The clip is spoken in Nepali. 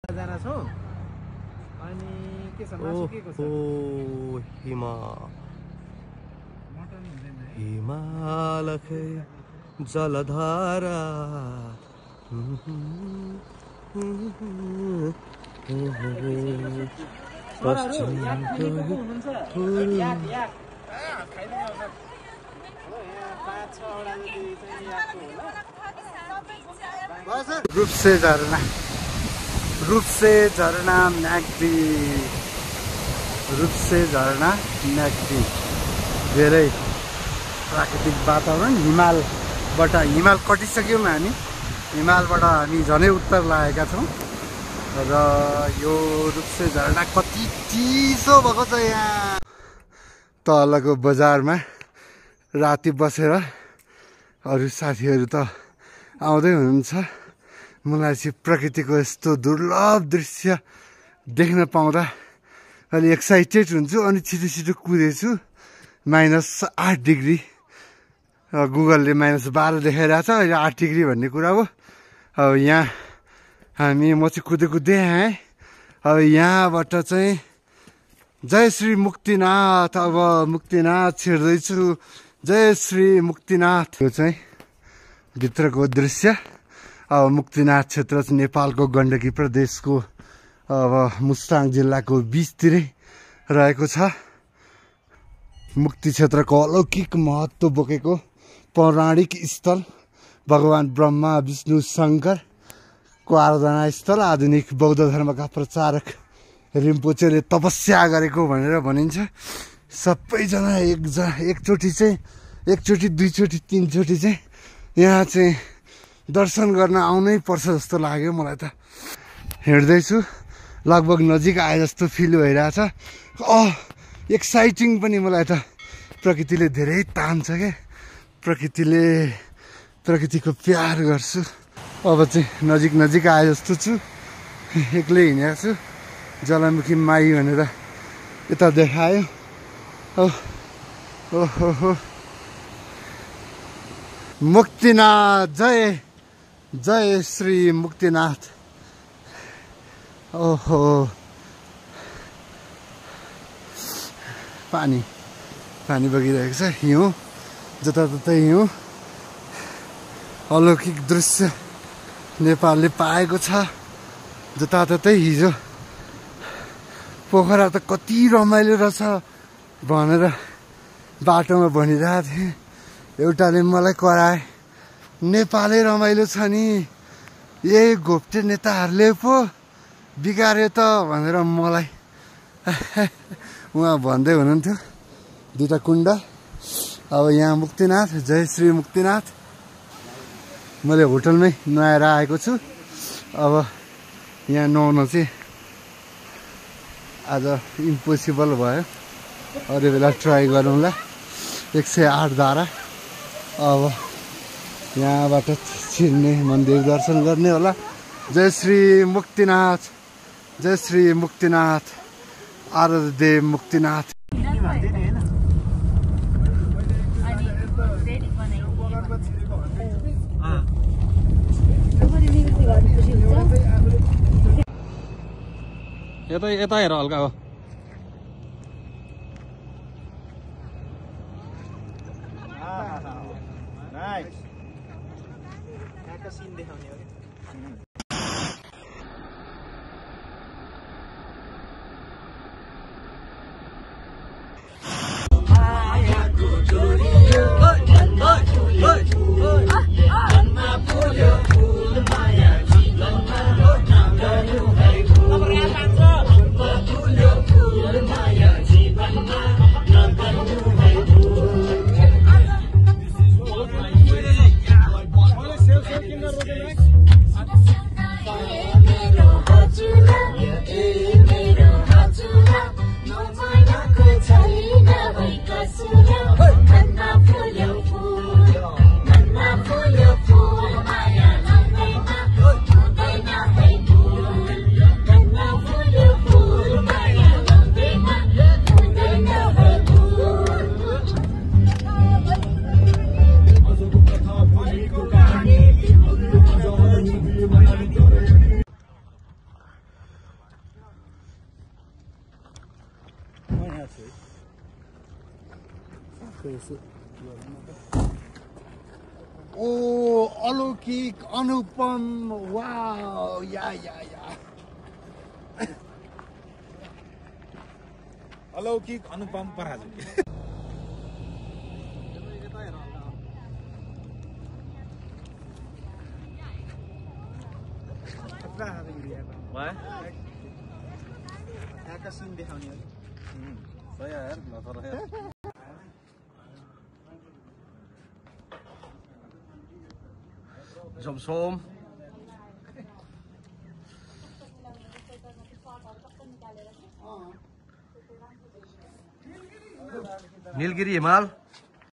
जना छौ अनि के छ मासु के को छ हिमालकै जलधारा रूपसे झरना म्याग्दी रूपसे झरना म्याग्दी धेरै प्राकृतिक वातावरण हिमाल कटिसक्यौँ हामी हिमालबाट हामी झनै उत्तर लागेका छौँ र यो रूपसे झरना कति चिसो भएको छ यहाँ तलको बजारमा राति बसेर अरू साथीहरू त आउँदै हुनुहुन्छ मलाई चाहिँ प्रकृतिको यस्तो दुर्लभ दृश्य देख्न पाउँदा अलि एक्साइटेड हुन्छु अनि छिटो कुदेछु -8 डिग्री गुगलले -12 देखाइरहेको छ अहिले 8 डिग्री भन्ने कुरा हो अब यहाँ म चाहिँ कुदै आएँ अब यहाँबाट चाहिँ जय श्री मुक्तिनाथ अब मुक्तिनाथ छिर्दैछु जय श्री मुक्तिनाथ यो चाहिँ भित्रको दृश्य अब मुक्तिनाथ क्षेत्र चाहिँ नेपालको गण्डकी प्रदेशको अब मुस्ताङ जिल्लाको बीचतिरै रहेको छ मुक्ति क्षेत्रको अलौकिक महत्त्व बोकेको पौराणिक स्थल भगवान ब्रह्मा विष्णु शङ्करको आराधना स्थल आधुनिक बौद्ध धर्मका प्रचारक रिम्पोचेले तपस्या गरेको भनेर भनिन्छ सबैजना एकचोटि दुईचोटि तीनचोटि चाहिँ यहाँ चाहिँ दर्शन गर्न आउनै पर्छ जस्तो लाग्यो मलाई त हिँड्दैछु लगभग नजिक आए जस्तो फिल भइरहेछ एक्साइटिङ पनि मलाई त प्रकृतिले धेरै तान्छ क्या प्रकृतिको प्यार गर्छु अब चाहिँ नजिक आए जस्तो छु एक्लै हिँडेको छु ज्वालामुखी माई भनेर यता देखायो ओहो मुक्तिनाथ जय श्री मुक्तिनाथ ओहो पानी बगिरहेको छ हिउँ जताततै हिउँ अलौकिक दृश्य नेपालले पाएको छ जताततै हिजो पोखरा त कति रमाइलो रहेछ भनेर बाटोमा भनिरहेको थिएँ एउटाले मलाई कराए नेपालै रमाइलो छ नि यही घोप्टे नेताहरूले पो बिगार्यो त भनेर मलाई उहाँ भन्दै हुनुहुन्थ्यो दुईटा कुण्ड अब यहाँ मुक्तिनाथ जय श्री मुक्तिनाथ मैले होटलमै नुहाएर आएको छु अब यहाँ नुहाउन चाहिँ आज इम्पोसिबल भयो अरू बेला ट्राई गरौँला 108 धारा अब यहाँबाट छिर्ने मन्दिर दर्शन गर्ने होला जय श्री मुक्तिनाथ आराध्यदेव मुक्तिनाथ यता हेर हल्का हो छु है ओ अलौकिक अनुपम वाउ या अलौकिक अनुपम पराजु यहाँका सिन देखाउने सही यार नतर यार झमसोम नीलगिरी हिमाल